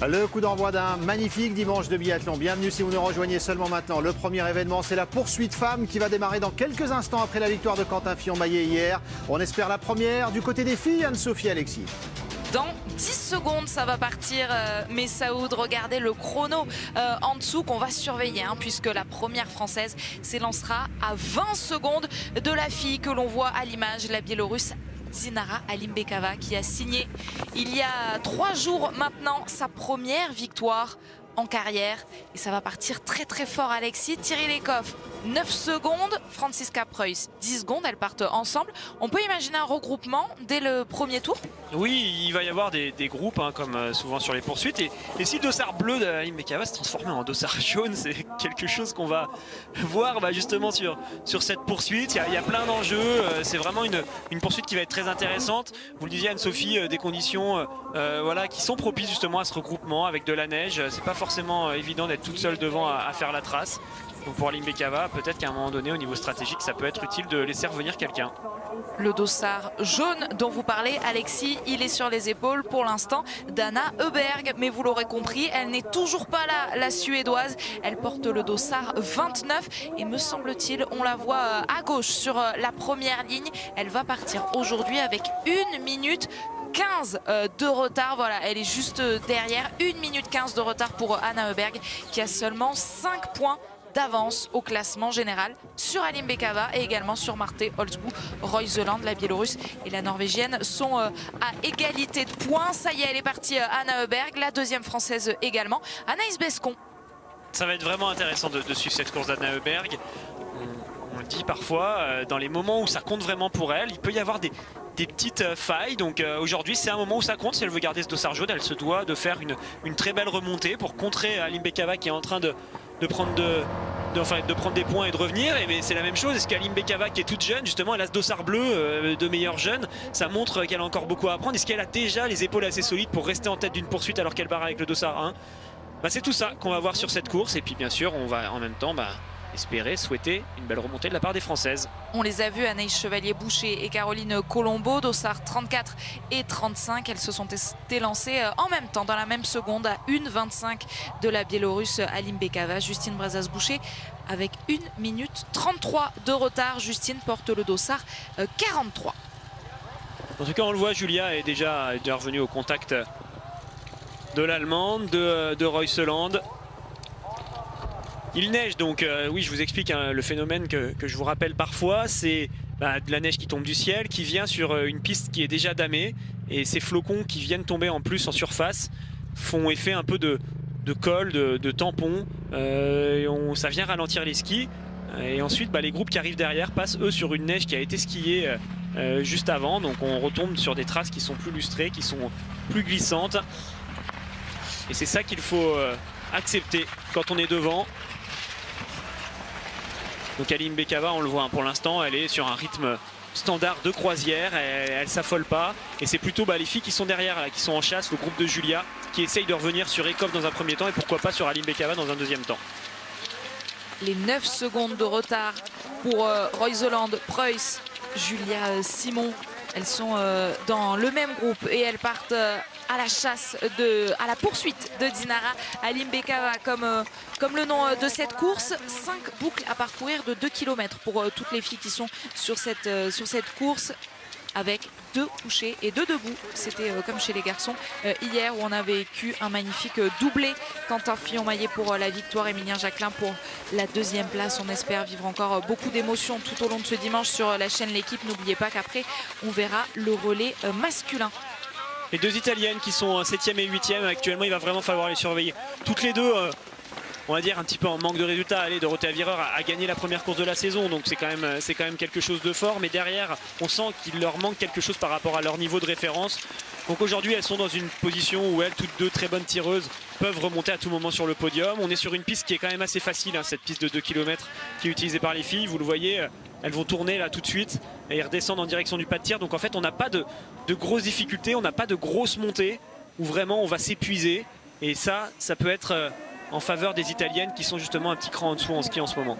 Le coup d'envoi d'un magnifique dimanche de biathlon. Bienvenue si vous nous rejoignez seulement maintenant. Le premier événement, c'est la poursuite femme qui va démarrer dans quelques instants après la victoire de Quentin Fillon-Maillet hier. On espère la première du côté des filles, Anne-Sophie Alexis. Dans 10 secondes, ça va partir, Messaoud. Regardez le chrono en dessous qu'on va surveiller, puisque la première française s'élancera à 20 secondes de la fille que l'on voit à l'image, la Biélorusse Dinara Alimbekova, qui a signé il y a 3 jours maintenant sa première victoire en carrière. Et ça va partir très très fort, Alexis. Thierry Lecoff, 9 secondes. Franziska Preuss, 10 secondes. Elles partent ensemble. On peut imaginer un regroupement dès le premier tour? Oui, il va y avoir des groupes, comme souvent sur les poursuites. Et si le dossard bleu d'Alimbekova va se transformer en dossard jaune, c'est quelque chose qu'on va voir justement sur cette poursuite. Il y a plein d'enjeux. C'est vraiment une poursuite qui va être très intéressante. Vous le disiez, Anne-Sophie, des conditions qui sont propices justement à ce regroupement avec de la neige. C'est pas forcément évident d'être toute seule devant à faire la trace. Donc pour Alimbekova, peut-être qu'à un moment donné, au niveau stratégique, ça peut être utile de laisser revenir quelqu'un. Le dossard jaune dont vous parlez, Alexis, il est sur les épaules pour l'instant d'Anna Heuberg. Mais vous l'aurez compris, elle n'est toujours pas là, la Suédoise. Elle porte le dossard 29 et me semble-t-il, on la voit à gauche sur la première ligne. Elle va partir aujourd'hui avec 1 minute 15 de retard. Voilà, elle est juste derrière. 1 minute 15 de retard pour Anna Heuberg qui a seulement 5 points d'avance au classement général sur Alimbekova et également sur Marte Olsbu. Royseland, la Biélorusse et la Norvégienne sont à égalité de points. Ça y est, elle est partie, Anna Heuberg, la deuxième française également. Anaïs Bescon. Ça va être vraiment intéressant de suivre cette course d'Anna Heuberg. On le dit parfois, dans les moments où ça compte vraiment pour elle, il peut y avoir des petites failles. Donc aujourd'hui, c'est un moment où ça compte. Si elle veut garder ce dossard jaune, elle se doit de faire une très belle remontée pour contrer Alimbekova qui est en train de prendre des points et de revenir. Mais c'est la même chose. Est-ce qu'Alimbekova, qui est toute jeune, justement, elle a ce dossard bleu de meilleure jeune, ça montre qu'elle a encore beaucoup à apprendre. Est-ce qu'elle a déjà les épaules assez solides pour rester en tête d'une poursuite alors qu'elle barre avec le dossard 1? C'est tout ça qu'on va voir sur cette course. Et puis bien sûr, on va en même temps espérer, souhaiter une belle remontée de la part des Françaises. On les a vues, Anaïs Chevalier-Boucher et Caroline Colombo, dossard 34 et 35. Elles se sont élancées en même temps, dans la même seconde, à 1,25 de la Biélorusse Alimbekova. Justine Brezas-Boucher avec 1 minute 33 de retard. Justine porte le dossard 43. En tout cas, on le voit, Julia est déjà revenue au contact de l'Allemande, de Royseland. Il neige, donc oui, je vous explique le phénomène que je vous rappelle parfois. C'est de la neige qui tombe du ciel, qui vient sur une piste qui est déjà damée. Et ces flocons qui viennent tomber en plus en surface font effet un peu de colle, de tampon. Ça vient ralentir les skis. Et ensuite, les groupes qui arrivent derrière passent, eux, sur une neige qui a été skiée juste avant. Donc on retombe sur des traces qui sont plus lustrées, qui sont plus glissantes. Et c'est ça qu'il faut accepter quand on est devant. Donc Alimbekova, on le voit pour l'instant, elle est sur un rythme standard de croisière, elle s'affole pas. Et c'est plutôt les filles qui sont derrière, là, qui sont en chasse, le groupe de Julia, qui essaye de revenir sur Ekov dans un premier temps et pourquoi pas sur Alimbekova dans un deuxième temps. Les 9 secondes de retard pour Royseland, Preuss, Julia Simon. Elles sont dans le même groupe et elles partent à la chasse, à la poursuite de Dinara Alimbekova, comme le nom de cette course. 5 boucles à parcourir de 2 km pour toutes les filles qui sont sur cette course, avec 2 couchés et 2 debout. C'était comme chez les garçons hier, où on a vécu un magnifique doublé. Quentin Fillon-Maillet pour la victoire, Émilien Jacquelin pour la deuxième place. On espère vivre encore beaucoup d'émotions tout au long de ce dimanche sur la chaîne L'équipe. N'oubliez pas qu'après on verra le relais masculin. Les 2 Italiennes qui sont 7e et 8e actuellement, il va vraiment falloir les surveiller. Toutes les deux, on va dire un petit peu en manque de résultats. Dorothée Avireur a gagné la première course de la saison, donc c'est quand même quelque chose de fort. Mais derrière, on sent qu'il leur manque quelque chose par rapport à leur niveau de référence. Donc aujourd'hui, elles sont dans une position où elles, toutes deux très bonnes tireuses, peuvent remonter à tout moment sur le podium. On est sur une piste qui est quand même assez facile, cette piste de 2 km qui est utilisée par les filles. Vous le voyez, elles vont tourner là tout de suite et redescendent en direction du pas de tir. Donc en fait, on n'a pas de grosses difficultés, on n'a pas de grosses montées où vraiment on va s'épuiser. Et ça peut être en faveur des Italiennes qui sont justement un petit cran en dessous en ski en ce moment.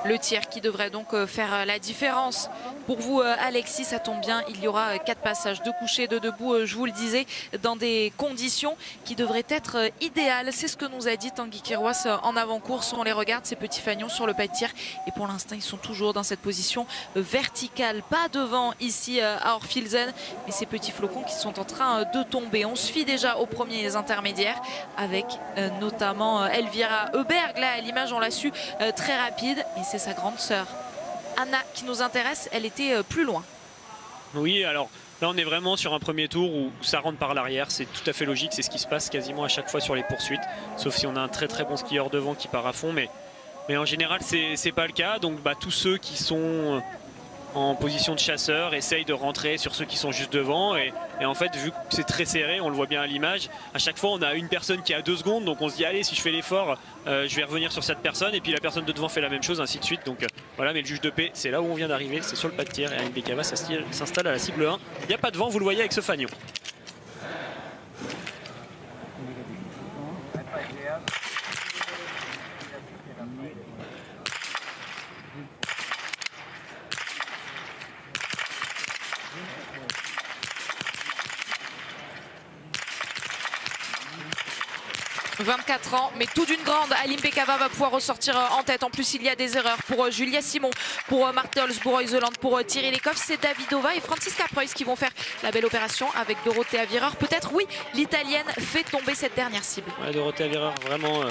Le tir qui devrait donc faire la différence. Pour vous, Alexis, ça tombe bien, il y aura 4 passages de coucher, de debout, je vous le disais, dans des conditions qui devraient être idéales. C'est ce que nous a dit Tanguy Kirouas en avant-course. On les regarde, ces petits fagnons sur le pas de tir. Et pour l'instant, ils sont toujours dans cette position verticale. Pas devant ici à Orfilsen, mais ces petits flocons qui sont en train de tomber. On se fie déjà aux premiers intermédiaires avec notamment Elvira Heuberg. Là, à l'image, on l'a su très rapide. Et c'est sa grande sœur Anna qui nous intéresse. Elle était plus loin. Oui, alors là on est vraiment sur un premier tour où ça rentre par l'arrière. C'est tout à fait logique, c'est ce qui se passe quasiment à chaque fois sur les poursuites. Sauf si on a un très très bon skieur devant qui part à fond. Mais en général c'est pas le cas. Donc tous ceux qui sont en position de chasseur essayent de rentrer sur ceux qui sont juste devant. Et en fait, vu que c'est très serré, on le voit bien à l'image, à chaque fois on a une personne qui est à 2 secondes. Donc on se dit allez, si je fais l'effort, je vais revenir sur cette personne. Et puis la personne de devant fait la même chose, ainsi de suite. Donc voilà, mais le juge de paix, c'est là où on vient d'arriver, c'est sur le pas de tir. Et Aline Bekava s'installe à la cible 1. Il n'y a pas de vent, vous le voyez avec ce fagnon. 24 ans, mais tout d'une grande. Aline Bekava va pouvoir ressortir en tête. En plus, il y a des erreurs pour Julia Simon, pour Martels, pour Reuseland, pour Thierry Lecoff. C'est Davidova et Franziska Preuss qui vont faire la belle opération avec Dorothea Virer. Peut-être, oui, l'Italienne fait tomber cette dernière cible. Ouais, Dorothea Virer, vraiment,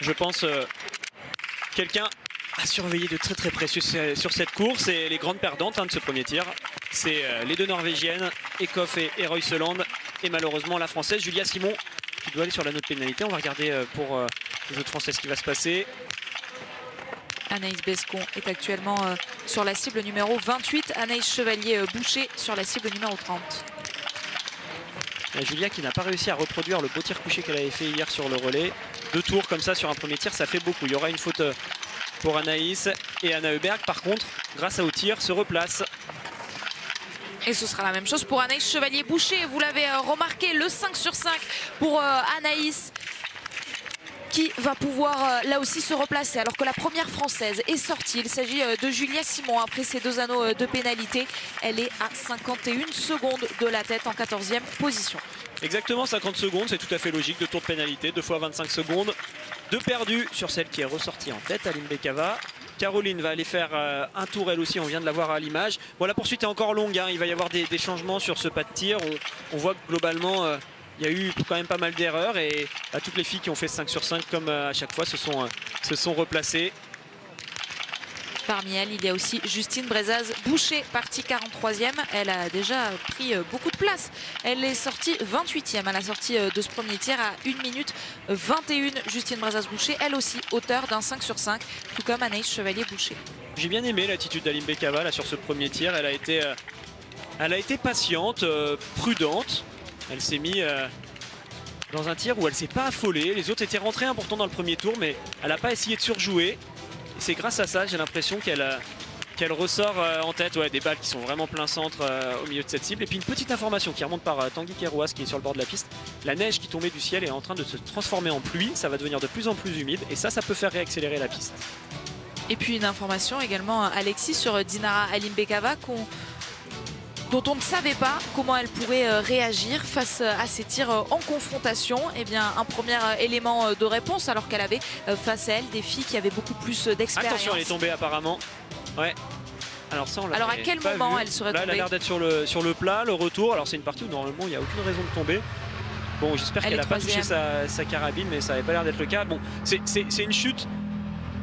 je pense, quelqu'un à surveiller de très très près sur cette course. Et les grandes perdantes de ce premier tir, c'est les 2 Norvégiennes, Ekoff et Reuseland. Et malheureusement, la Française, Julia Simon, qui doit aller sur la note pénalité. On va regarder pour les autres Françaises ce qui va se passer. Anaïs Bescon est actuellement sur la cible numéro 28. Anaïs Chevalier-Boucher sur la cible numéro 30. Et Julia qui n'a pas réussi à reproduire le beau tir couché qu'elle avait fait hier sur le relais. 2 tours comme ça sur un premier tir, ça fait beaucoup. Il y aura une faute pour Anaïs. Et Anna Heuberg, par contre, grâce au tir, se replace. Et ce sera la même chose pour Anaïs Chevalier-Boucher. Vous l'avez remarqué, le 5 sur 5 pour Anaïs, qui va pouvoir là aussi se replacer alors que la première française est sortie. Il s'agit de Julia Simon après ces 2 anneaux de pénalité. Elle est à 51 secondes de la tête en 14e position. Exactement, 50 secondes, c'est tout à fait logique. 2 tours de pénalité, 2 fois 25 secondes. 2 perdus sur celle qui est ressortie en tête, Aline Bekava. Caroline va aller faire un tour elle aussi, on vient de la voir à l'image. Bon, la poursuite est encore longue, hein. Il va y avoir des changements sur ce pas de tir. On voit que globalement, il y a eu quand même pas mal d'erreurs. Et toutes les filles qui ont fait 5 sur 5 comme à chaque fois se sont replacées. Parmi elles, il y a aussi Justine Brezaz-Boucher, partie 43e. Elle a déjà pris beaucoup de place. Elle est sortie 28e à la sortie de ce premier tir à 1 minute 21. Justine Brezaz-Boucher, elle aussi, auteure d'un 5 sur 5, tout comme Anaïs Chevalier-Boucher. J'ai bien aimé l'attitude d'Aline Bekava là sur ce premier tir. Elle a été patiente, prudente. Elle s'est mise dans un tir où elle ne s'est pas affolée. Les autres étaient rentrés pourtant dans le premier tour, mais elle n'a pas essayé de surjouer. C'est grâce à ça, j'ai l'impression qu'elle ressort en tête. Ouais, des balles qui sont vraiment plein centre au milieu de cette cible. Et puis une petite information qui remonte par Tanguy Kirouas qui est sur le bord de la piste. La neige qui tombait du ciel est en train de se transformer en pluie. Ça va devenir de plus en plus humide et ça peut faire réaccélérer la piste. Et puis une information également, Alexis, sur Dinara Aline Bekava dont on ne savait pas comment elle pourrait réagir face à ces tirs en confrontation. Eh bien, un premier élément de réponse, alors qu'elle avait face à elle des filles qui avaient beaucoup plus d'expérience. Attention, elle est tombée apparemment. Ouais. Alors ça, alors à quel moment elle serait tombée? Là, elle a l'air d'être sur le plat, le retour. Alors c'est une partie où normalement il n'y a aucune raison de tomber. Bon, j'espère qu'elle n'a pas touché sa carabine, mais ça n'avait pas l'air d'être le cas. Bon, c'est une chute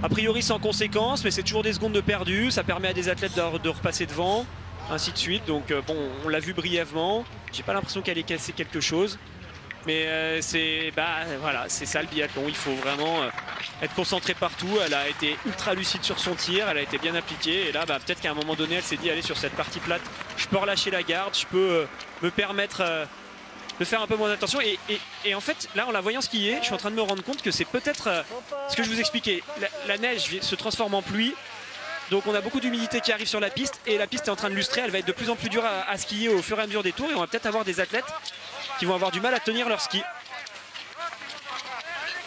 a priori sans conséquence, mais c'est toujours des secondes de perdu. Ça permet à des athlètes de repasser devant, ainsi de suite. Donc bon, on l'a vu brièvement. J'ai pas l'impression qu'elle ait cassé quelque chose. Mais voilà, c'est ça le biathlon. Il faut vraiment être concentré partout. Elle a été ultra lucide sur son tir, elle a été bien appliquée. Et là, peut-être qu'à un moment donné, elle s'est dit, allez, sur cette partie plate, je peux relâcher la garde, je peux me permettre de faire un peu moins attention. Et en fait, là, en la voyant skier, je suis en train de me rendre compte que c'est peut-être ce que je vous expliquais. La neige se transforme en pluie. Donc on a beaucoup d'humidité qui arrive sur la piste et la piste est en train de lustrer. Elle va être de plus en plus dure à skier au fur et à mesure des tours. Et on va peut-être avoir des athlètes qui vont avoir du mal à tenir leur ski.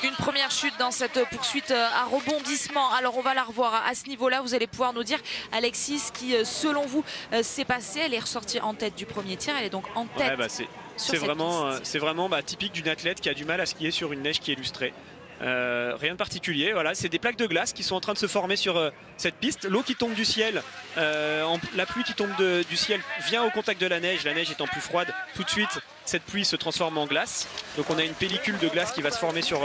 Une première chute dans cette poursuite à rebondissement. Alors on va la revoir à ce niveau-là. Vous allez pouvoir nous dire, Alexis, ce qui selon vous s'est passé. Elle est ressortie en tête du premier tir. Elle est donc en tête. Ouais, c'est vraiment typique d'une athlète qui a du mal à skier sur une neige qui est lustrée. Rien de particulier, voilà, c'est des plaques de glace qui sont en train de se former sur cette piste. L'eau qui tombe du ciel, la pluie qui tombe du ciel vient au contact de la neige étant plus froide, tout de suite cette pluie se transforme en glace. Donc on a une pellicule de glace qui va se former sur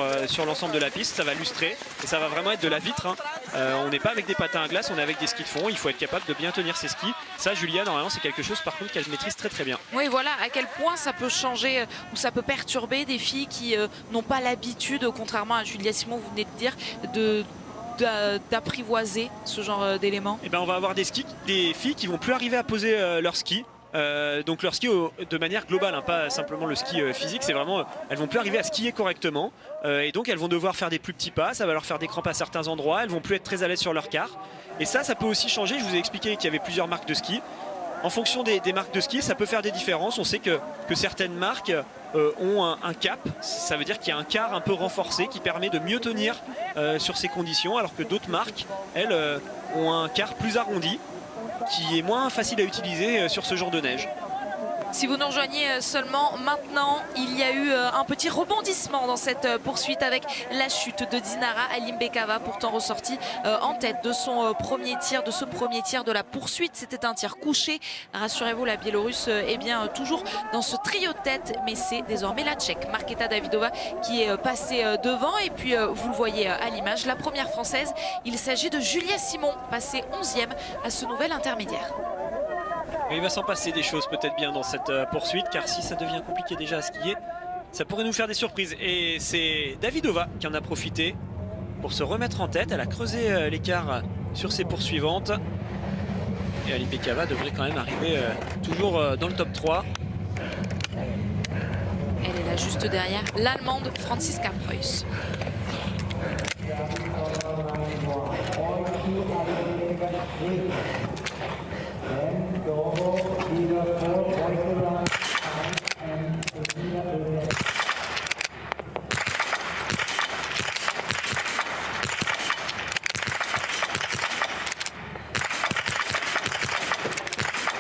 l'ensemble de la piste, ça va lustrer et ça va vraiment être de la vitre. On n'est pas avec des patins à glace, on est avec des skis de fond, il faut être capable de bien tenir ses skis. Ça, Julia, normalement c'est quelque chose par contre qu'elle maîtrise très très bien. Oui, voilà à quel point ça peut changer ou ça peut perturber des filles qui n'ont pas l'habitude, contrairement à Julia Simon, vous venez de dire, d'apprivoiser ce genre d'éléments. Et ben on va avoir des filles qui vont plus arriver à poser leur ski. Donc leur ski de manière globale, pas simplement le ski physique, c'est vraiment elles vont plus arriver à skier correctement et donc elles vont devoir faire des plus petits pas, ça va leur faire des crampes à certains endroits, elles vont plus être très à l'aise sur leur quart et ça peut aussi changer. Je vous ai expliqué qu'il y avait plusieurs marques de ski. En fonction des marques de ski, ça peut faire des différences. On sait que certaines marques ont un cap, ça veut dire qu'il y a un quart un peu renforcé qui permet de mieux tenir sur ces conditions, alors que d'autres marques, elles, ont un quart plus arrondi qui est moins facile à utiliser sur ce genre de neige. Si vous nous rejoignez seulement maintenant, il y a eu un petit rebondissement dans cette poursuite avec la chute de Dinara Alimbekova, pourtant ressortie en tête de son premier tir, de ce premier tir de la poursuite. C'était un tir couché. Rassurez-vous, la Biélorusse est bien toujours dans ce trio de tête, mais c'est désormais la Tchèque, Markéta Davidová, qui est passée devant. Et puis, vous le voyez à l'image, la première française, il s'agit de Julia Simon, passée 11e à ce nouvel intermédiaire. Il va s'en passer des choses peut-être bien dans cette poursuite, car si ça devient compliqué déjà à skier, ça pourrait nous faire des surprises. Et c'est Davidová qui en a profité pour se remettre en tête. Elle a creusé l'écart sur ses poursuivantes. Et Alimbekova devrait quand même arriver toujours dans le top 3. Elle est là juste derrière l'Allemande Franziska Preuss.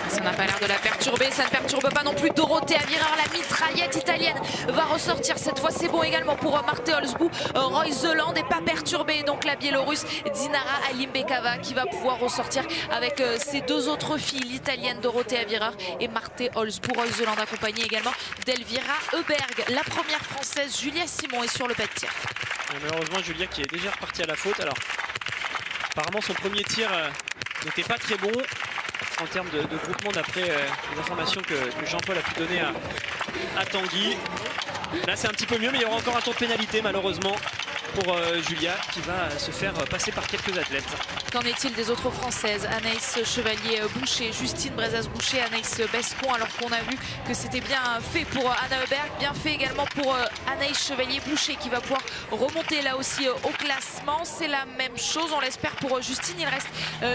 Ça n'a pas l'air de la perturber, ça ne perturbe pas non plus Dorothée Avirard. La mitraillette italienne va ressortir cette fois, c'est bon également pour Marte Holzbou. Royseland n'est pas perturbé, donc la Biélorusse Dinara Alimbekova qui va pouvoir ressortir avec ses deux autres filles, l'italienne Dorothée Avirard et Marte Holzbou. Royseland accompagnée également d'Elvira Heuberg. La première française, Julia Simon, est sur le pas de tir. Malheureusement, Julia qui est déjà repartie à la faute. Alors apparemment son premier tir n'était pas très bon en termes de groupement, d'après les informations que Jean-Paul a pu donner à Tanguy. Là c'est un petit peu mieux, mais il y aura encore un tour de pénalité malheureusement pour Julia, qui va se faire passer par quelques athlètes. Qu'en est-il des autres françaises? Anaïs Chevalier-Boucher, Justine Brezas-Boucher, Anaïs Bescon, alors qu'on a vu que c'était bien fait pour Anna Heuberg, bien fait également pour Anaïs Chevalier-Boucher qui va pouvoir remonter là aussi au classement. C'est la même chose, on l'espère pour Justine. Il reste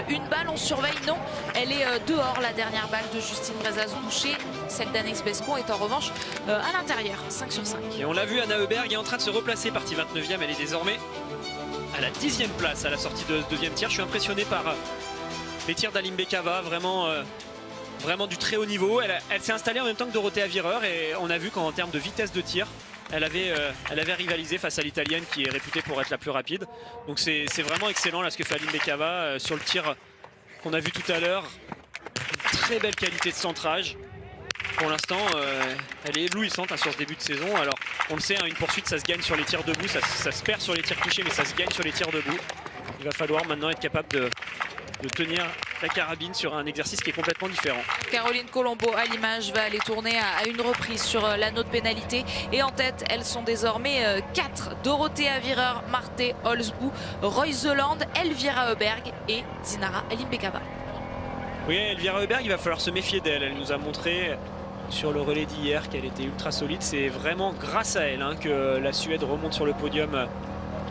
une balle, on surveille. Non, elle est dehors, la dernière balle de Justine Brezas-Boucher. Celle d'Anaïs Bescon est en revanche à l'intérieur, 5 sur 5. Et on l'a vu, Anna Heuberg est en train de se replacer, partie 29e, elle est désormais à la 10e place à la sortie de ce deuxième tir. Je suis impressionné par les tirs d'Alimbekova, vraiment du très haut niveau. Elle s'est installée en même temps que Dorothée Avirard et on a vu qu'en termes de vitesse de tir, elle avait rivalisé face à l'italienne qui est réputée pour être la plus rapide. Donc c'est vraiment excellent là ce que fait Alimbekova sur le tir qu'on a vu tout à l'heure. Une très belle qualité de centrage. Pour l'instant, elle est éblouissante sur ce début de saison. Alors, on le sait, une poursuite, ça se gagne sur les tirs debout, ça se perd sur les tirs couchés, mais ça se gagne sur les tirs debout. Il va falloir maintenant être capable de tenir la carabine sur un exercice qui est complètement différent. Caroline Colombo, à l'image, va aller tourner à une reprise sur l'anneau de pénalité. Et en tête, elles sont désormais 4. Dorothée Avirard, Marte Holzbou, Royseland, Elvira Heuberg et Dinara Alimbekova. Oui, Elvira Heuberg, il va falloir se méfier d'elle. Elle nous a montré sur le relais d'hier qu'elle était ultra solide. C'est vraiment grâce à elle que la Suède remonte sur le podium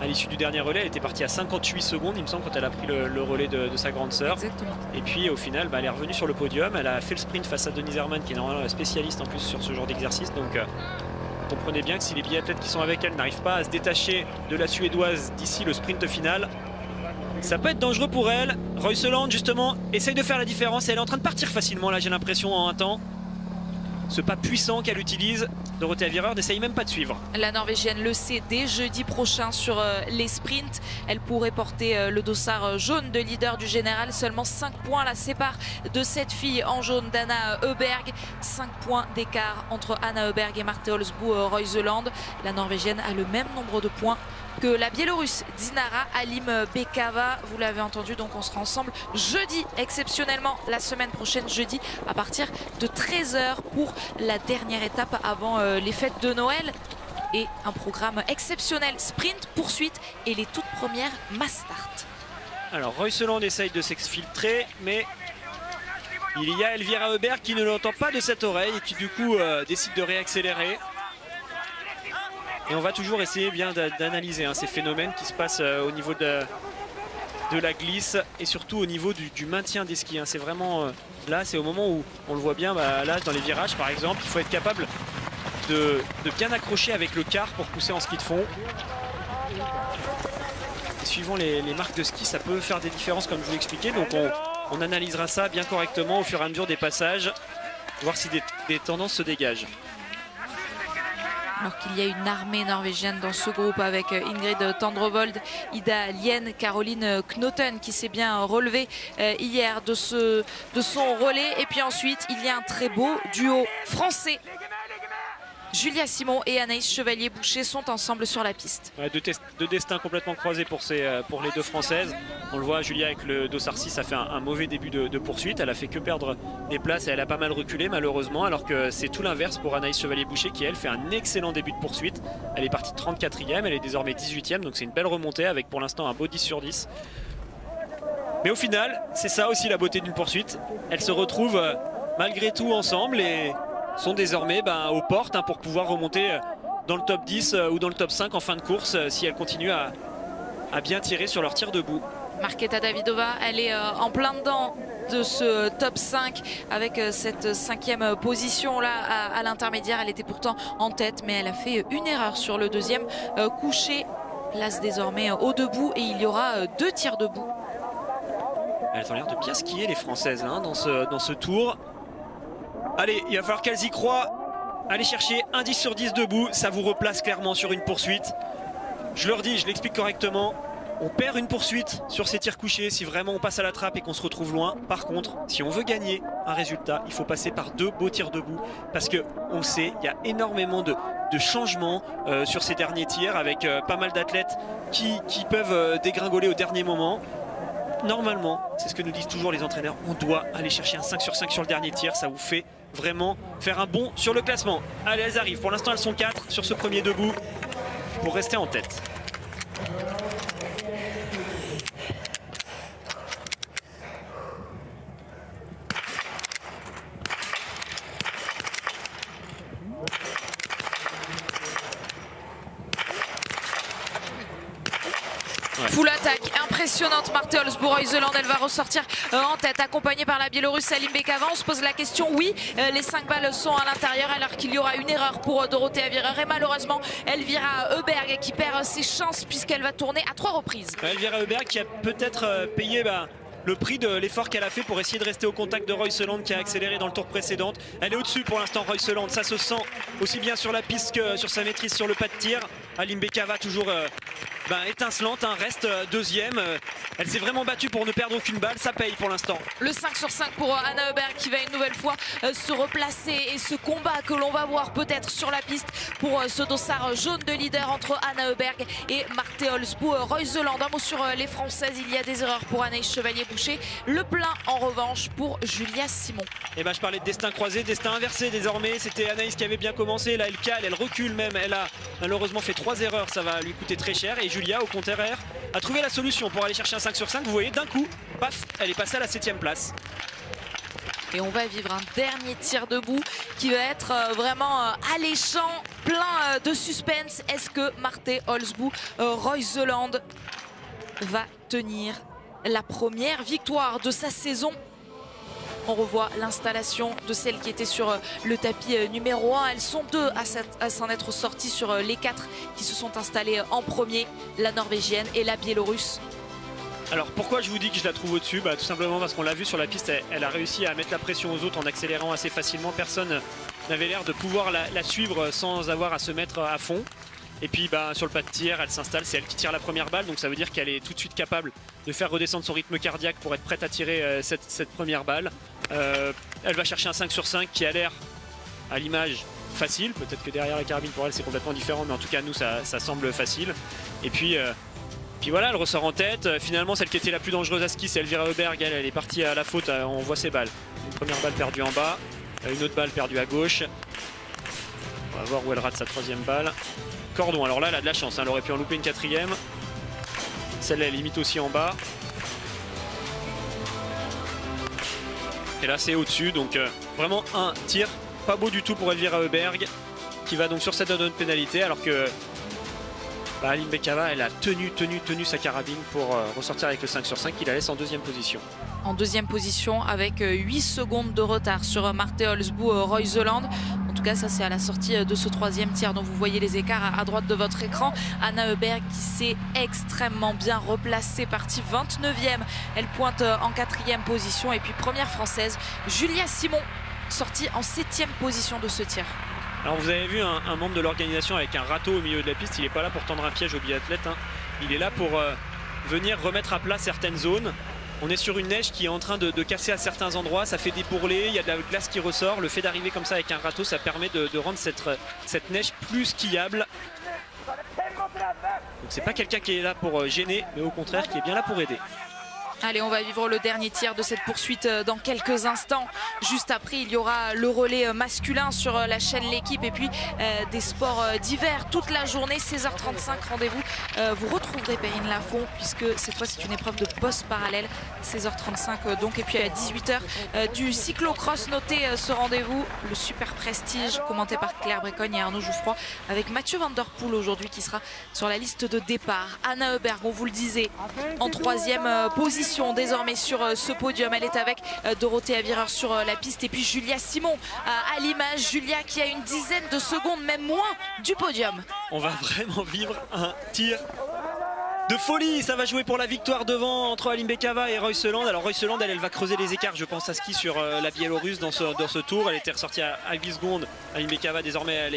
à l'issue du dernier relais. Elle était partie à 58 secondes, il me semble, quand elle a pris le relais de sa grande sœur. Exactement. Et puis au final, elle est revenue sur le podium. Elle a fait le sprint face à Denise Herrmann, qui est normalement spécialiste en plus sur ce genre d'exercice. Donc comprenez bien que si les biathlètes qui sont avec elle n'arrivent pas à se détacher de la Suédoise d'ici le sprint final, ça peut être dangereux pour elle. Royseland justement essaye de faire la différence et elle est en train de partir facilement là, j'ai l'impression, en un temps. Ce pas puissant qu'elle utilise, Dorothea Virer n'essaye même pas de suivre. La Norvégienne le sait, dès jeudi prochain sur les sprints, elle pourrait porter le dossard jaune de leader du général. Seulement 5 points la séparent de cette fille en jaune d'Anna Öberg. 5 points d'écart entre Anna Öberg et Marte Olsbu Royseland. La Norvégienne a le même nombre de points que la Biélorusse Dinara Alim-Bekava. Vous l'avez entendu, donc on sera ensemble jeudi, exceptionnellement la semaine prochaine, jeudi à partir de 13 h pour la dernière étape avant les fêtes de Noël. Et un programme exceptionnel, sprint, poursuite et les toutes premières mass start. Alors Royseland essaye de s'exfiltrer, mais il y a Elvira Öberg qui ne l'entend pas de cette oreille et qui du coup décide de réaccélérer. Et on va toujours essayer bien d'analyser ces phénomènes qui se passent au niveau de la glisse et surtout au niveau du maintien des skis. C'est vraiment là, c'est au moment où on le voit bien, là dans les virages par exemple, il faut être capable de bien accrocher avec le quart pour pousser en ski de fond. Et suivant les marques de ski, ça peut faire des différences comme je vous l'ai expliqué. Donc on analysera ça bien correctement au fur et à mesure des passages, voir si des tendances se dégagent. Alors qu'il y a une armée norvégienne dans ce groupe avec Ingrid Tendrevold, Ida Lien, Caroline Knoten qui s'est bien relevée hier de son relais. Et puis ensuite, il y a un très beau duo français. Julia Simon et Anaïs Chevalier-Boucher sont ensemble sur la piste. Ouais, deux destins complètement croisés pour les deux Françaises. On le voit, Julia avec le dossard 6 a fait un mauvais début de poursuite. Elle a fait que perdre des places et elle a pas mal reculé malheureusement. Alors que c'est tout l'inverse pour Anaïs Chevalier-Boucher qui elle fait un excellent début de poursuite. Elle est partie 34e, elle est désormais 18e. Donc c'est une belle remontée avec pour l'instant un beau 10 sur 10. Mais au final, c'est ça aussi la beauté d'une poursuite. Elles se retrouvent malgré tout ensemble et sont désormais aux portes pour pouvoir remonter dans le top 10 ou dans le top 5 en fin de course si elles continuent à bien tirer sur leur tir debout. Marketa Davidova, elle est en plein dedans de ce top 5 avec cette 5e position là à l'intermédiaire. Elle était pourtant en tête mais elle a fait une erreur sur le deuxième couché. Place désormais au debout et il y aura 2 tirs debout. Elles ont l'air de bien skier les Françaises dans ce tour. Allez, il va falloir qu'elles y croient. Allez chercher un 10 sur 10 debout, ça vous replace clairement sur une poursuite. Je leur dis, je l'explique correctement, on perd une poursuite sur ces tirs couchés si vraiment on passe à la trappe et qu'on se retrouve loin. Par contre, si on veut gagner un résultat, il faut passer par 2 beaux tirs debout. Parce qu'on le sait, il y a énormément de changements sur ces derniers tirs avec pas mal d'athlètes qui peuvent dégringoler au dernier moment. Normalement, c'est ce que nous disent toujours les entraîneurs, on doit aller chercher un 5 sur 5 sur le dernier tir, ça vous fait vraiment faire un bond sur le classement. Allez, elles arrivent, pour l'instant elles sont 4 sur ce premier debout pour rester en tête. Full attaque impressionnante, Marte Olsbu Royseland, elle va ressortir en tête accompagnée par la Biélorusse Alim-Bekava. On se pose la question, oui, les 5 balles sont à l'intérieur alors qu'il y aura une erreur pour Dorothea Virer et malheureusement Elvira Öberg qui perd ses chances puisqu'elle va tourner à 3 reprises. Elvira Öberg qui a peut-être payé le prix de l'effort qu'elle a fait pour essayer de rester au contact de Royseland qui a accéléré dans le tour précédent. Elle est au-dessus pour l'instant Royseland, ça se sent aussi bien sur la piste que sur sa maîtrise sur le pas de tir. Alim-Bekava toujours étincelante, reste deuxième. Elle s'est vraiment battue pour ne perdre aucune balle, ça paye pour l'instant. Le 5 sur 5 pour Anna Öberg qui va une nouvelle fois se replacer et ce combat que l'on va voir peut-être sur la piste pour ce dossard jaune de leader entre Anna Öberg et Marte Olsbu Royseland. Un mot sur les Françaises, il y a des erreurs pour Anaïs Chevalier-Boucher, le plein en revanche pour Julia Simon. Et je parlais de destin croisé, destin inversé désormais. C'était Anaïs qui avait bien commencé, là elle cale, elle recule même, elle a malheureusement fait 3 erreurs, ça va lui coûter très cher. Et Julia au contraire a trouvé la solution pour aller chercher un 5 sur 5. Vous voyez, d'un coup, paf, elle est passée à la 7e place. Et on va vivre un dernier tir debout qui va être vraiment alléchant, plein de suspense. Est-ce que Marte Olsbu Royseland va tenir la première victoire de sa saison On revoit l'installation de celles qui étaient sur le tapis numéro 1. Elles sont 2 à s'en être sorties sur les 4 qui se sont installées en premier, la norvégienne et la biélorusse. Alors pourquoi je vous dis que je la trouve au-dessus? Tout simplement parce qu'on l'a vu sur la piste, elle a réussi à mettre la pression aux autres en accélérant assez facilement. Personne n'avait l'air de pouvoir la suivre sans avoir à se mettre à fond. Et puis sur le pas de tir, elle s'installe, c'est elle qui tire la première balle. Donc ça veut dire qu'elle est tout de suite capable de faire redescendre son rythme cardiaque pour être prête à tirer cette première balle. Elle va chercher un 5 sur 5 qui a l'air, à l'image, facile. Peut-être que derrière la carabine pour elle c'est complètement différent, mais en tout cas nous ça semble facile. Et puis voilà, elle ressort en tête. Finalement, celle qui était la plus dangereuse à ski, c'est Elvira Öberg. Elle est partie à la faute. On voit ses balles. Une première balle perdue en bas, une autre balle perdue à gauche. On va voir où elle rate sa 3e balle. Cordon, alors là, elle a de la chance. Elle aurait pu en louper une 4e. Celle-là, elle limite aussi en bas. Et là, c'est au-dessus. Donc, vraiment un tir pas beau du tout pour Elvira Öberg, qui va donc sur cette zone de pénalité, alors que Aline Bekava, elle a tenu sa carabine pour ressortir avec le 5 sur 5 qui la laisse en 2e position. En 2e position avec 8 secondes de retard sur Marte Olsbu Royseland. En tout cas, ça c'est à la sortie de ce 3e tir dont vous voyez les écarts à droite de votre écran. Anna Öberg qui s'est extrêmement bien replacée, partie 29e. Elle pointe en 4e position. Et puis première française, Julia Simon, sortie en 7e position de ce tir. Alors vous avez vu un membre de l'organisation avec un râteau au milieu de la piste. Il n'est pas là pour tendre un piège aux biathlètes, hein. Il est là pour venir remettre à plat certaines zones. On est sur une neige qui est en train de casser à certains endroits. Ça fait des bourrelets, il y a de la glace qui ressort. Le fait d'arriver comme ça avec un râteau, ça permet de rendre cette neige plus skiable. Donc c'est pas quelqu'un qui est là pour gêner, mais au contraire qui est bien là pour aider. Allez, on va vivre le dernier tir de cette poursuite dans quelques instants. Juste après, il y aura le relais masculin sur la chaîne L'équipe et puis des sports d'hiver toute la journée, 16h35, rendez-vous. Vous retrouverez Perrine Lafont puisque cette fois c'est une épreuve de poste parallèle, 16h35 donc. Et puis à 18h du cyclocross, notez ce rendez-vous, le Super Prestige commenté par Claire Brecogne et Arnaud Jouffroy avec Mathieu Van Der Poel aujourd'hui qui sera sur la liste de départ. Anna Öberg, on vous le disait, en 3e position désormais sur ce podium. Elle est avec Dorothée Avireur sur la piste et puis Julia Simon à l'image. Julia qui a une dizaine de secondes, même moins, du podium. On va vraiment vivre un tir de folie. Ça va jouer pour la victoire devant entre Aline Bekava et Royseland. Alors Royseland, elle va creuser les écarts, je pense, à ski sur la Biélorusse dans ce tour. Elle était ressortie à 8 secondes. Aline Bekava, désormais, elle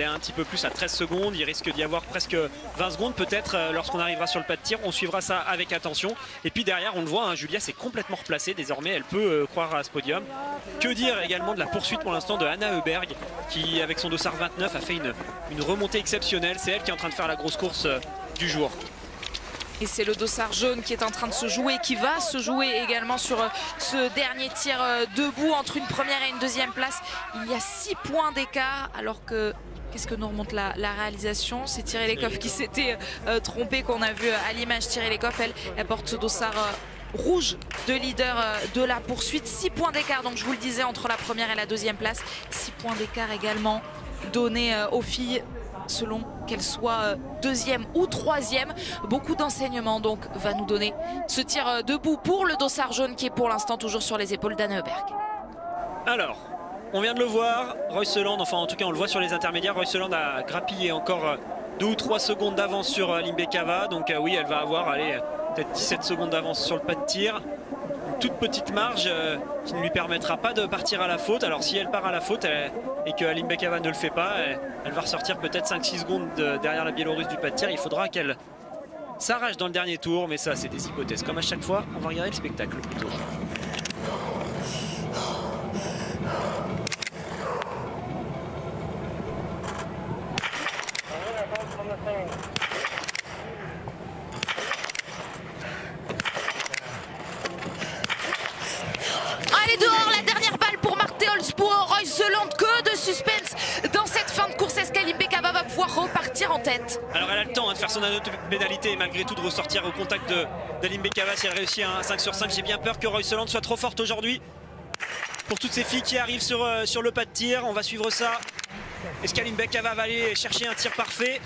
est un petit peu plus à 13 secondes. Il risque d'y avoir presque 20 secondes peut-être lorsqu'on arrivera sur le pas de tir. On suivra ça avec attention. Et puis derrière, on le voit, hein, Julia s'est complètement replacée. Désormais, elle peut croire à ce podium. Que dire également de la poursuite pour l'instant de Anna Öberg qui, avec son dossard 29, a fait une remontée exceptionnelle. C'est elle qui est en train de faire la grosse course du jour. Et c'est le dossard jaune qui est en train de se jouer, qui va se jouer également sur ce dernier tir debout entre une première et une 2e place. Il y a 6 points d'écart alors que... Qu'est-ce que nous remonte la réalisation? C'est Thierry Lecoff qui s'était trompé, qu'on a vu à l'image. Thierry Lecoff, elle porte ce dossard rouge de leader de la poursuite. 6 points d'écart, donc je vous le disais, entre la première et la 2e place. 6 points d'écart également donnés aux filles selon qu'elle soit 2e ou 3e. Beaucoup d'enseignements donc va nous donner ce tir debout pour le dossard jaune qui est pour l'instant toujours sur les épaules d'Anna Öberg. Alors, on vient de le voir, Royseland, enfin en tout cas on le voit sur les intermédiaires, Royseland a grappillé encore 2 ou 3 secondes d'avance sur Aline Bekava. Donc oui, elle va avoir peut-être 17 secondes d'avance sur le pas de tir. Toute petite marge qui ne lui permettra pas de partir à la faute. Alors si elle part à la faute et que Aline Bekava ne le fait pas, elle va ressortir peut-être 5-6 secondes derrière la Biélorusse du pas de tir. Il faudra qu'elle s'arrache dans le dernier tour, mais ça c'est des hypothèses. Comme à chaque fois, on va regarder le spectacle plutôt. Allez, dehors, la dernière balle pour Marte Olsbu Royseland. Que de suspense dans cette fin de course. Est-ce qu'Aline Bekava va pouvoir repartir en tête? Alors elle a le temps de faire son anneau de pénalité et malgré tout de ressortir au contact d'Aline Bekava si elle réussit un 5 sur 5. J'ai bien peur que Royseland soit trop forte aujourd'hui pour toutes ces filles qui arrivent sur le pas de tir. On va suivre ça. Est-ce qu'Aline Bekava va aller chercher un tir parfait?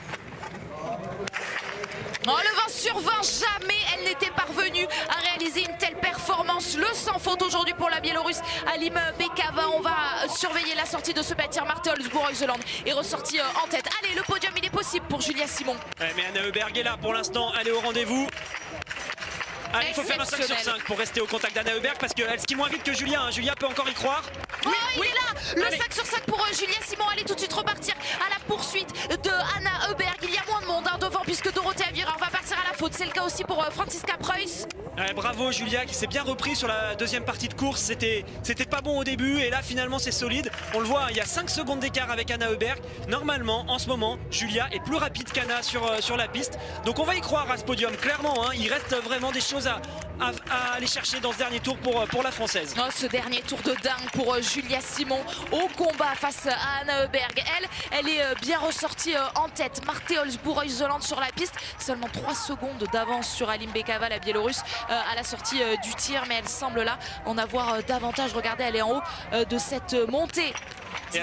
Oh, le 20 sur 20, jamais elle n'était parvenue à réaliser une telle performance. Le sans faute aujourd'hui pour la Biélorusse Alim Bekava. On va surveiller la sortie de ce bâtiment. Marthe Olsbourg-Reuseland est ressortie en tête. Allez, le podium il est possible pour Julia Simon. Ouais, mais Anna Heuberg est là pour l'instant, elle est au rendez-vous. Allez, il faut faire un 5 sur 5 pour rester au contact d'Anna Heuberg parce qu'elle skie moins vite que Julia. Hein. Julia peut encore y croire. Oui, il est là. Le 5 sur 5 pour Julia Simon. Allez tout de suite repartir à la poursuite de Anna Heuberg. Il y a moins de monde devant puisque Dorothée Avirard va partir à la faute. C'est le cas aussi pour Franziska Preuss. Ouais, bravo Julia qui s'est bien repris sur la deuxième partie de course. C'était pas bon au début et là finalement c'est solide. On le voit, il y a 5 secondes d'écart avec Anna Heuberg. Normalement, en ce moment, Julia est plus rapide qu'Anna sur la piste. Donc on va y croire à ce podium, clairement. Hein. Il reste vraiment des choses à aller chercher dans ce dernier tour pour la Française. Oh, ce dernier tour de dingue pour Julia Simon au combat face à Anna Heuberg. Elle est bien ressortie en tête. Marthe Olsbourg-Reuseland sur la piste. Seulement 3 secondes d'avance sur Alim Bekava, la Biélorusse, à la sortie du tir. Mais elle semble là en avoir davantage. Regardez, elle est en haut de cette montée. Et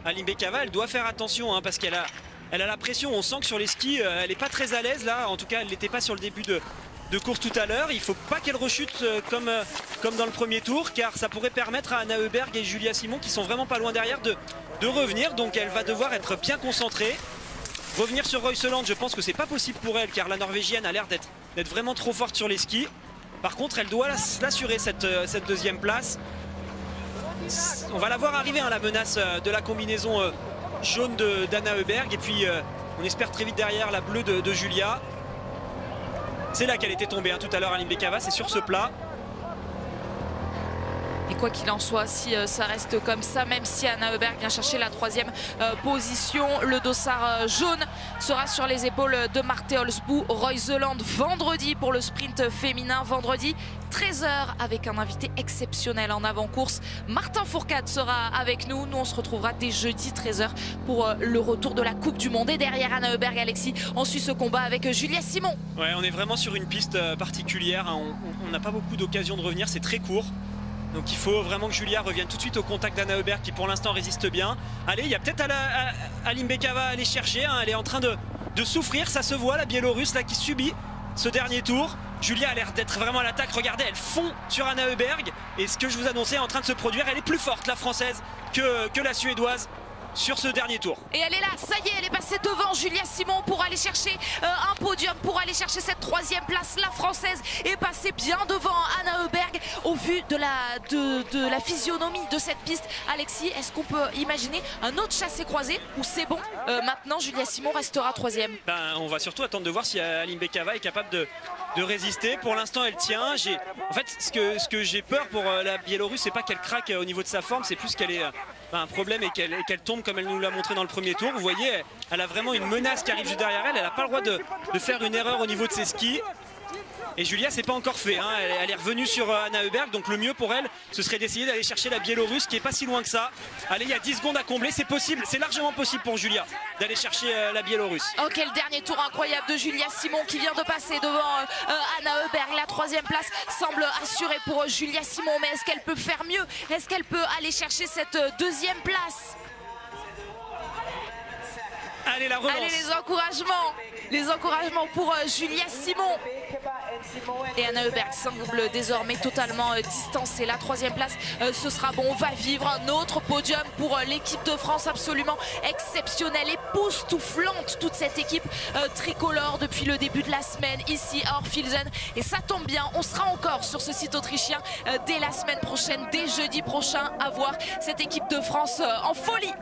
Alim Bekava, elle doit faire attention hein, parce qu'elle a la pression. On sent que sur les skis, elle n'est pas très à l'aise là. En tout cas, elle n'était pas sur le début de course tout à l'heure. Il ne faut pas qu'elle rechute comme dans le premier tour car ça pourrait permettre à Anna Heuberg et Julia Simon qui sont vraiment pas loin derrière de revenir. Donc elle va devoir être bien concentrée. Revenir sur Reuseland, je pense que c'est pas possible pour elle car la Norvégienne a l'air d'être vraiment trop forte sur les skis. Par contre, elle doit l'assurer cette deuxième place. On va la voir arriver hein, la menace de la combinaison jaune d'Anna Heuberg et puis on espère très vite derrière la bleue de Julia. C'est là qu'elle était tombée hein, tout à l'heure, Alim Bekava, c'est sur ce plat. Et quoi qu'il en soit, si ça reste comme ça, même si Anna Heuberg vient chercher la 3e position, le dossard jaune sera sur les épaules de Marthe Olsbourg-Reuseland vendredi pour le sprint féminin. Vendredi 13h avec un invité exceptionnel en avant-course. Martin Fourcade sera avec nous. Nous, on se retrouvera dès jeudi 13h pour le retour de la Coupe du Monde. Et derrière Anna Heuberg, Alexis, on suit ce combat avec Julia Simon. Ouais, on est vraiment sur une piste particulière. Hein. On n'a pas beaucoup d'occasions de revenir, c'est très court. Donc il faut vraiment que Julia revienne tout de suite au contact d'Anna Heuberg qui pour l'instant résiste bien. Allez, il y a peut-être Alim Bekava à aller chercher. Hein. Elle est en train de souffrir, ça se voit, la Biélorusse là qui subit ce dernier tour. Julia a l'air d'être vraiment à l'attaque. Regardez, elle fond sur Anna Heuberg. Et ce que je vous annonçais est en train de se produire. Elle est plus forte, la Française, que la Suédoise sur ce dernier tour. Et elle est là, ça y est, elle est passée devant Julia Simon pour aller chercher un podium, pour aller chercher cette 3e place. La Française est passée bien devant Anna Heuberg. Au vu de la physionomie de cette piste, Alexis, est-ce qu'on peut imaginer un autre chassé-croisé ou c'est bon, maintenant Julia Simon restera 3e? Ben, on va surtout attendre de voir si Alim Bekava est capable de résister. Pour l'instant, elle tient. En fait, ce que j'ai peur pour la Biélorusse, c'est pas qu'elle craque au niveau de sa forme, c'est plus qu'elle ait un problème et qu'elle tombe comme elle nous l'a montré dans le premier tour. Vous voyez, elle a vraiment une menace qui arrive juste derrière elle. Elle n'a pas le droit de faire une erreur au niveau de ses skis. Et Julia, c'est pas encore fait. Hein. Elle est revenue sur Anna Heuberg. Donc le mieux pour elle, ce serait d'essayer d'aller chercher la Biélorusse qui est pas si loin que ça. Allez, il y a 10 secondes à combler. C'est possible, c'est largement possible pour Julia d'aller chercher la Biélorusse. Oh, quel dernier tour incroyable de Julia Simon qui vient de passer devant Anna Heuberg. La 3e place semble assurée pour Julia Simon. Mais est-ce qu'elle peut faire mieux? Est-ce qu'elle peut aller chercher cette 2e place? Allez, la relance. Allez, les encouragements pour Julia Simon. Et Anna Heuberg semble désormais totalement distancée. La 3e place, ce sera bon. On va vivre un autre podium pour l'équipe de France absolument exceptionnelle, époustouflante toute cette équipe tricolore depuis le début de la semaine ici à Orphilsen. Et ça tombe bien, on sera encore sur ce site autrichien dès la semaine prochaine, dès jeudi prochain, à voir cette équipe de France en folie.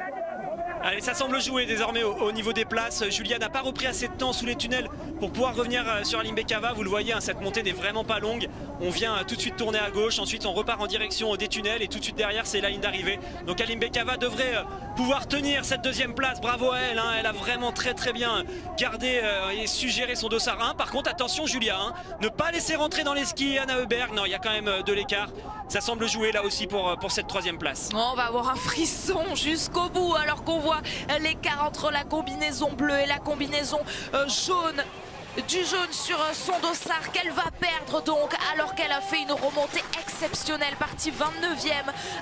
Allez, ça semble jouer désormais au niveau des places. Julia n'a pas repris assez de temps sous les tunnels pour pouvoir revenir sur Alim Bekava. Vous le voyez, hein, cette montée n'est vraiment pas longue. On vient tout de suite tourner à gauche, ensuite on repart en direction des tunnels et tout de suite derrière c'est la ligne d'arrivée. Donc Alim Bekava devrait pouvoir tenir cette 2e place. Bravo à elle, hein. Elle a vraiment très bien gardé et su gérer son dossard 1. Par contre, attention Julia, hein, ne pas laisser rentrer dans les skis Anna Heuberg. Non, il y a quand même de l'écart. Ça semble jouer là aussi pour cette 3e place. On va avoir un frisson jusqu'au bout alors qu'on voit l'écart entre la combinaison bleue et la combinaison jaune. du jaune sur son dossard qu'elle va perdre donc, alors qu'elle a fait une remontée exceptionnelle, partie 29e.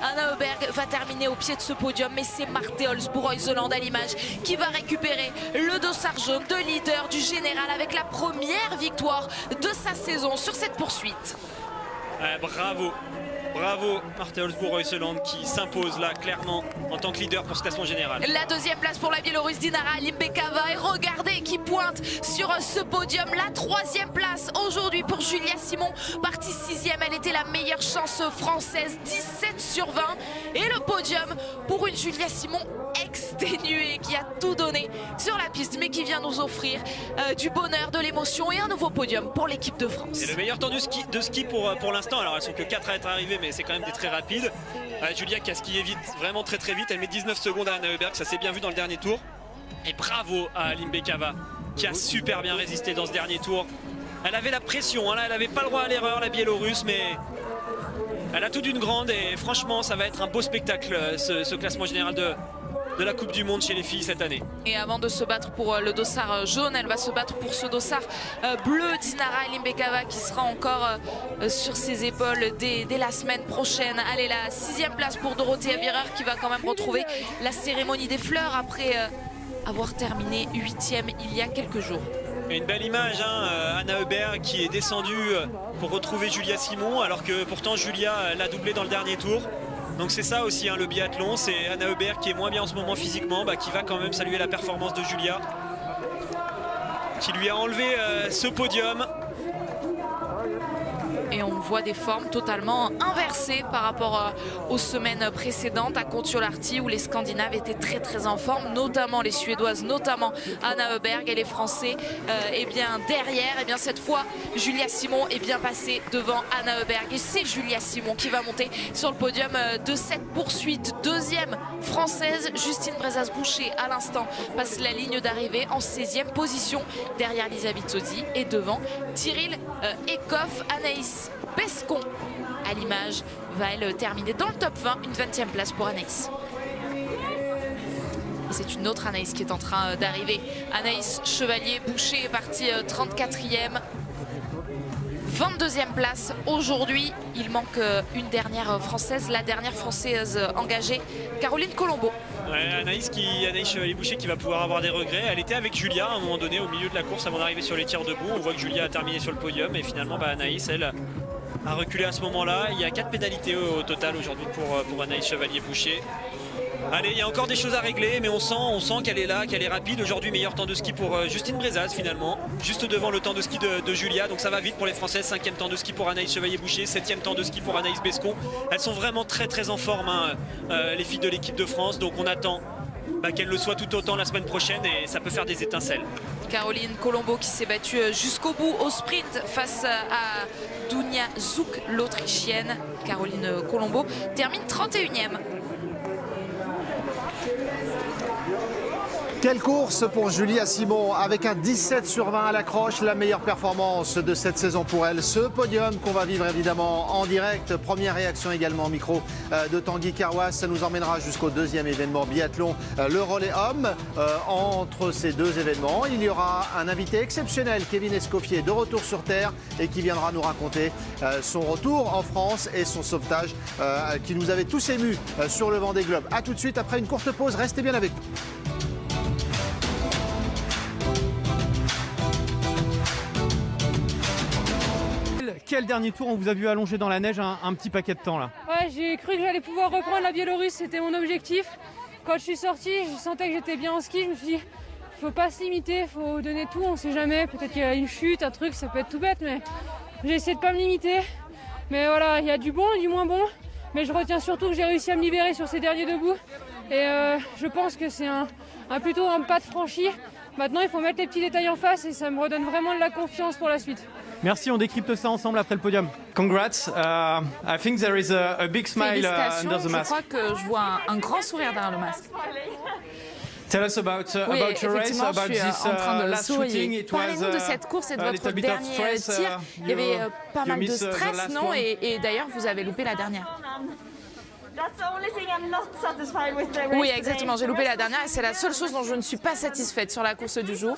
Anna Öberg va terminer au pied de ce podium, mais c'est Marte Olsbu-Reuseland à l'image qui va récupérer le dossard jaune de leader du général avec la première victoire de sa saison sur cette poursuite. Bravo. Bravo Marte Olsbu-Reuseland qui s'impose là clairement en tant que leader pour ce classement général. La deuxième place pour la Biélorusse Dinara Limbekova, et regardez qui pointe sur ce podium. La troisième place aujourd'hui pour Julia Simon, partie 6e, elle était la meilleure chance française, 17 sur 20. Et le podium pour une Julia Simon exténuée qui a tout donné sur la piste, mais qui vient nous offrir du bonheur, de l'émotion et un nouveau podium pour l'équipe de France. C'est le meilleur temps de ski pour l'instant. Alors elles sont que 4 à être arrivées, mais c'est quand même des très rapides. Julia qui a skié vite, vraiment très vite. Elle met 19 secondes à Anna Öberg, ça s'est bien vu dans le dernier tour. Et bravo à Limbekova qui a super bien résisté dans ce dernier tour. Elle avait la pression, hein, là, elle n'avait pas le droit à l'erreur, la Biélorusse, mais elle a tout d'une grande. Et franchement, ça va être un beau spectacle, ce classement général de la Coupe du Monde chez les filles cette année. Et avant de se battre pour le dossard jaune, elle va se battre pour ce dossard bleu. Dinara Limbekova qui sera encore sur ses épaules dès la semaine prochaine. Allez, la 6e place pour Dorothea Virer qui va quand même retrouver la cérémonie des fleurs après avoir terminé 8e il y a quelques jours. Et une belle image, hein, Anna Öberg qui est descendue pour retrouver Julia Simon, alors que pourtant Julia l'a doublé dans le dernier tour. Donc c'est ça aussi, hein, le biathlon, c'est Anna Öberg qui est moins bien en ce moment physiquement, qui va quand même saluer la performance de Julia, qui lui a enlevé ce podium. Et on voit des formes totalement inversées par rapport aux semaines précédentes à Kontiolahti, où les Scandinaves étaient très en forme, notamment les Suédoises, notamment Anna Öberg, et les Français eh bien derrière. Et bien cette fois, Julia Simon est bien passée devant Anna Öberg, et c'est Julia Simon qui va monter sur le podium de cette poursuite. Deuxième française, Justine Brezas-Boucher à l'instant passe la ligne d'arrivée en 16e position derrière Lisa Vitozzi, et devant Tyrell Eckhoff. Anaïs Bescon à l'image va elle terminer dans le top 20, une 20e place pour Anaïs. Et c'est une autre Anaïs qui est en train d'arriver. Anaïs Chevalier-Boucher est partie 34e. 22e place aujourd'hui. Il manque une dernière française, la dernière française engagée, Caroline Colombo. Ouais, Anaïs Chevalier-Boucher qui va pouvoir avoir des regrets. Elle était avec Julia à un moment donné au milieu de la course avant d'arriver sur les tirs debout. On voit que Julia a terminé sur le podium et finalement Anaïs, elle, a reculé à ce moment-là. Il y a 4 pénalités au total aujourd'hui pour Anaïs Chevalier-Boucher. Allez, il y a encore des choses à régler, mais on sent qu'elle est là, qu'elle est rapide. Aujourd'hui, meilleur temps de ski pour Justine Brezas finalement, juste devant le temps de ski de Julia. Donc ça va vite pour les Françaises. 5e temps de ski pour Anaïs Chevalier-Boucher, 7e temps de ski pour Anaïs Bescon. Elles sont vraiment très en forme, hein, les filles de l'équipe de France. Donc on attend qu'elles le soient tout autant la semaine prochaine et ça peut faire des étincelles. Caroline Colombo qui s'est battue jusqu'au bout au sprint face à Dunja Zouk, l'Autrichienne. Caroline Colombo termine 31e. Quelle course pour Julia Simon, avec un 17 sur 20 à l'accroche, la meilleure performance de cette saison pour elle. Ce podium qu'on va vivre évidemment en direct. Première réaction également au micro de Tanguy Carwas. Ça nous emmènera jusqu'au deuxième événement biathlon, le relais homme. Entre ces deux événements, il y aura un invité exceptionnel, Kevin Escoffier, de retour sur Terre et qui viendra nous raconter son retour en France et son sauvetage qui nous avait tous émus sur le Vendée Globe. A tout de suite après une courte pause, restez bien avec nous. Quel dernier tour, on vous a vu allonger dans la neige un petit paquet de temps là. Ouais, j'ai cru que j'allais pouvoir reprendre la Biélorusse, c'était mon objectif. Quand je suis sortie, je sentais que j'étais bien en ski, je me suis dit, faut pas se limiter, faut donner tout, on sait jamais, peut-être qu'il y a une chute, un truc, ça peut être tout bête, mais j'ai essayé de pas me limiter. Mais voilà, il y a du bon et du moins bon, mais je retiens surtout que j'ai réussi à me libérer sur ces derniers debout. Et je pense que c'est plutôt un pas de franchi. Maintenant, il faut mettre les petits détails en face et ça me redonne vraiment de la confiance pour la suite. Merci, on décrypte ça ensemble après le podium. Congrats. I think there is a big smile under the mask. Je crois que je vois un grand sourire derrière le masque. Tell us about your race, about this last shooting. It was Parlez-nous de cette course et de votre dernier tir. Il y avait pas mal de stress, non? Et d'ailleurs, vous avez loupé la dernière. Oui, exactement, j'ai loupé la dernière et c'est la seule chose dont je ne suis pas satisfaite sur la course du jour.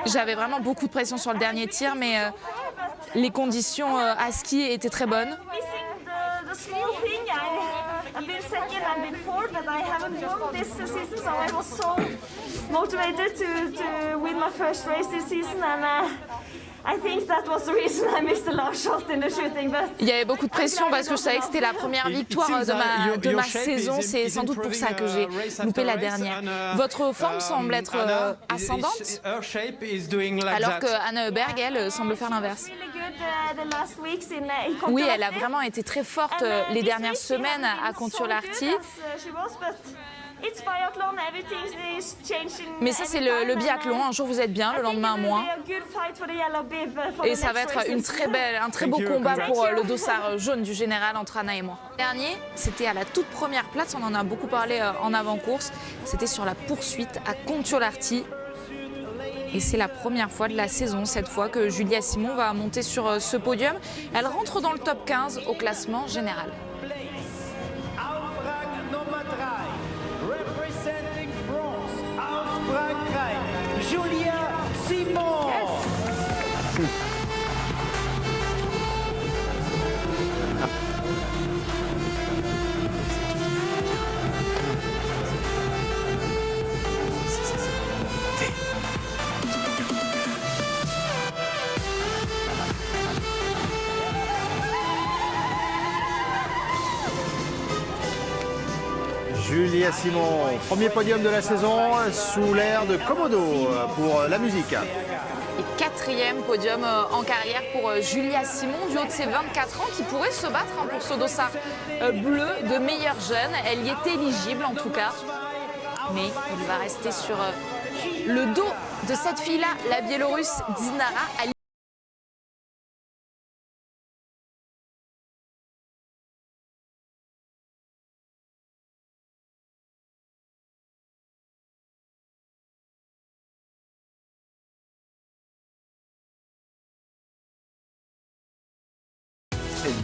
J'avais vraiment beaucoup de pression sur le dernier tir, mais les conditions à ski étaient très bonnes. Il y avait beaucoup de pression parce que je savais que c'était la première victoire de ma saison. C'est sans doute pour ça que j'ai loupé la dernière. Votre forme semble être ascendante, alors que Anna Heuberg, elle, semble faire l'inverse. Oui, elle a vraiment été très forte les dernières semaines à Kontiolahti. Mais ça, c'est le biathlon. Un jour, vous êtes bien, le lendemain, moins. Et ça va être un très beau combat pour le dossard jaune du général entre Anna et moi. Le dernier, c'était à la toute première place. On en a beaucoup parlé en avant-course. C'était sur la poursuite à Kontiolahti. Et c'est la première fois de la saison, cette fois, que Julia Simon va monter sur ce podium. Elle rentre dans le top 15 au classement général. Julia Simon. Julia Simon, premier podium de la saison sous l'air de Komodo pour la musique. Et quatrième podium en carrière pour Julia Simon, du haut de ses 24 ans, qui pourrait se battre pour ce dossard bleu de meilleure jeune. Elle y est éligible en tout cas, mais il va rester sur le dos de cette fille-là, la Biélorusse Dinara.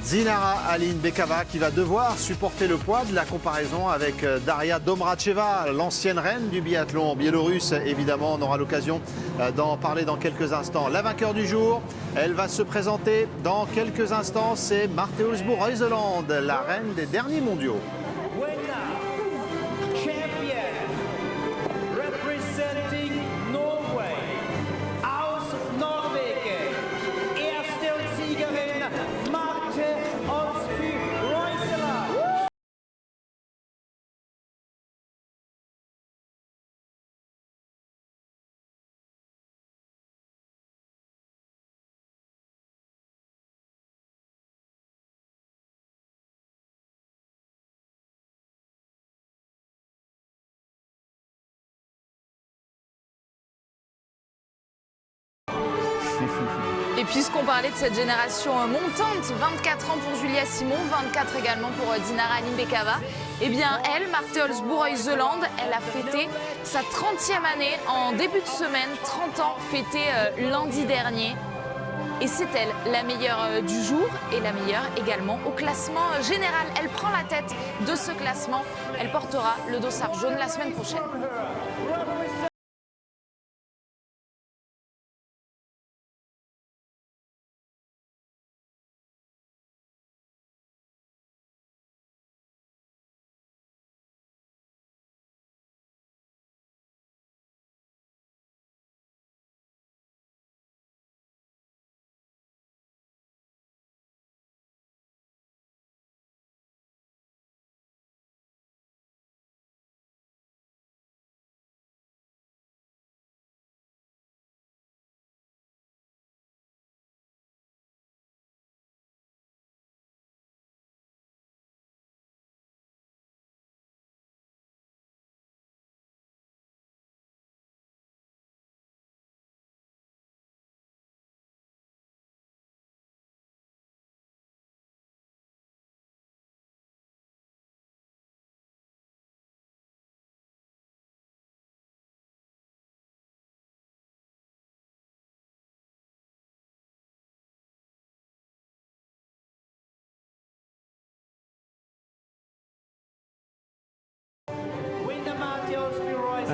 Dinara Aline Bekava qui va devoir supporter le poids de la comparaison avec Daria Domracheva, l'ancienne reine du biathlon biélorusse. Évidemment, on aura l'occasion d'en parler dans quelques instants. La vainqueur du jour, elle va se présenter dans quelques instants. C'est Marte Olsbu Reuseland, la reine des derniers mondiaux. Et puisqu'on parlait de cette génération montante, 24 ans pour Julia Simon, 24 également pour Dinara Aline Bekava, eh bien elle, Marte Olsbu Reuseland, elle a fêté sa 30e année en début de semaine, 30 ans fêtés lundi dernier. Et c'est elle, la meilleure du jour et la meilleure également au classement général. Elle prend la tête de ce classement. Elle portera le dossard jaune la semaine prochaine.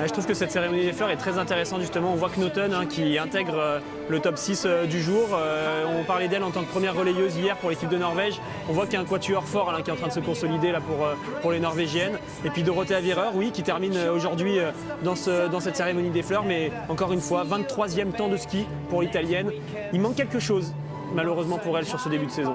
Je trouve que cette cérémonie des fleurs est très intéressante justement. On voit Knoten qui intègre le top 6 du jour. On parlait d'elle en tant que première relayeuse hier pour l'équipe de Norvège. On voit qu'il y a un quatuor fort qui est en train de se consolider là, pour les Norvégiennes. Et puis Dorothea Virer, oui, qui termine aujourd'hui dans cette cérémonie des fleurs. Mais encore une fois, 23e temps de ski pour l'Italienne. Il manque quelque chose malheureusement pour elle sur ce début de saison.